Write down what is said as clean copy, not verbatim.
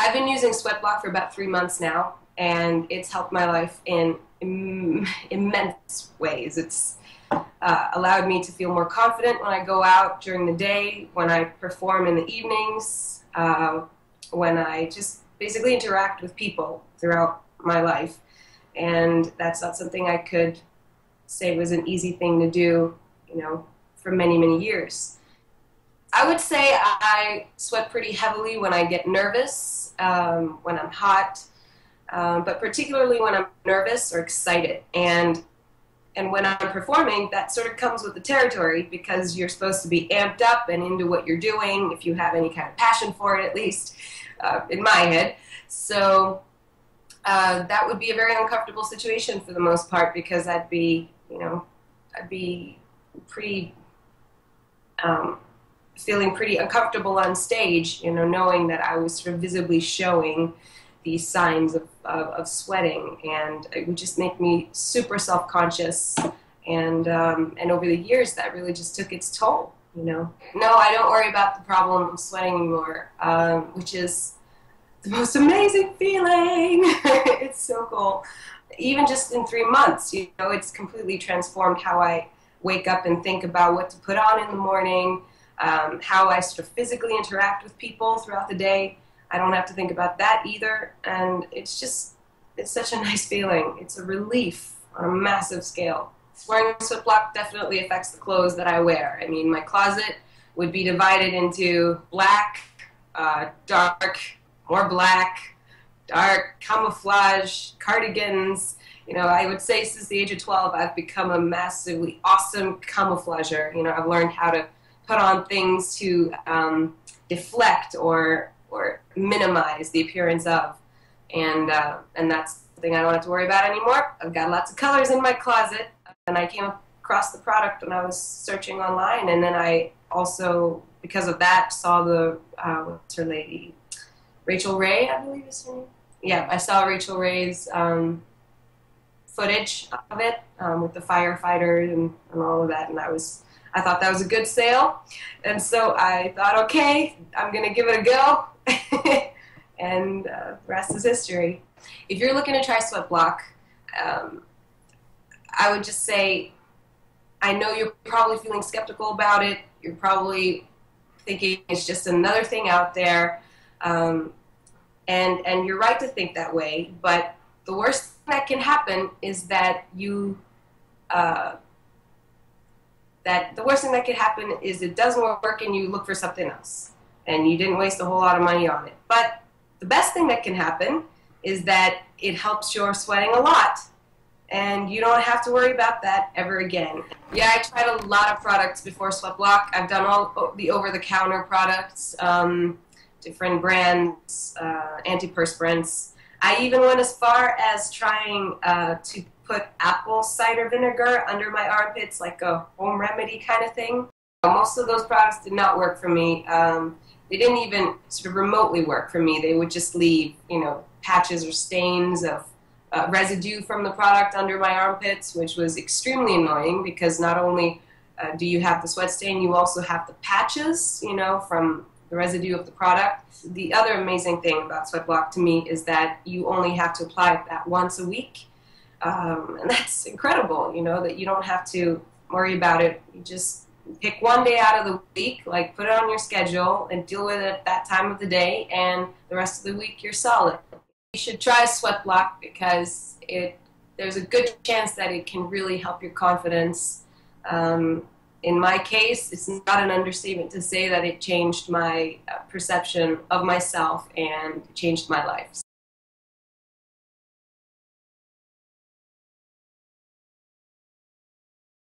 I've been using SweatBlock for about 3 months now, and it's helped my life in immense ways. It's allowed me to feel more confident when I go out during the day, when I perform in the evenings, when I just basically interact with people throughout my life. And that's not something I could say was an easy thing to do, for many, many years. I would say I sweat pretty heavily when I get nervous, when I'm hot, but particularly when I'm nervous or excited. And when I'm performing, that sort of comes with the territory because you're supposed to be amped up and into what you're doing, if you have any kind of passion for it, at least in my head. So that would be a very uncomfortable situation for the most part because I'd be pretty feeling pretty uncomfortable on stage, knowing that I was sort of visibly showing these signs of sweating, and it would just make me super self-conscious, and over the years that really just took its toll, No, I don't worry about the problem of sweating anymore, which is the most amazing feeling. It's so cool. Even just in 3 months, it's completely transformed how I wake up and think about what to put on in the morning, how I sort of physically interact with people throughout the day. I don't have to think about that either, and it's such a nice feeling. It's a relief on a massive scale. Wearing SweatBlock definitely affects the clothes that I wear. I mean, my closet would be divided into black, dark, more black, dark, camouflage, cardigans. I would say since the age of 12, I've become a massively awesome camouflager. I've learned how to put on things to deflect or minimize the appearance of, and that's something I don't have to worry about anymore. I've got lots of colors in my closet, and I came across the product when I was searching online, and then I also, because of that, saw the what's her lady, Rachel Ray, I believe is her name. Yeah, I saw Rachel Ray's footage of it with the firefighters and all of that, and I thought that was a good sale, and so I thought, okay, I'm going to give it a go, and the rest is history. If you're looking to try SweatBlock, I would just say, I know you're probably feeling skeptical about it. You're probably thinking it's just another thing out there, and you're right to think that way, but the worst thing that can happen is that the worst thing that could happen is it doesn't work and you look for something else, and you didn't waste a whole lot of money on it. But the best thing that can happen is that it helps your sweating a lot, and you don't have to worry about that ever again. Yeah, I tried a lot of products before SweatBlock. I've done all the over-the-counter products, different brands, antiperspirants. I even went as far as trying to put apple cider vinegar under my armpits, like a home remedy kind of thing. Most of those products did not work for me. They didn't even sort of remotely work for me. They would just leave, patches or stains of residue from the product under my armpits, which was extremely annoying because not only do you have the sweat stain, you also have the patches, from the residue of the product. The other amazing thing about SweatBlock to me is that you only have to apply that once a week. And that's incredible, that you don't have to worry about it. You just pick one day out of the week, like put it on your schedule and deal with it at that time of the day, and the rest of the week you're solid. You should try SweatBlock because there's a good chance that it can really help your confidence. In my case, it's not an understatement to say that it changed my perception of myself and changed my life.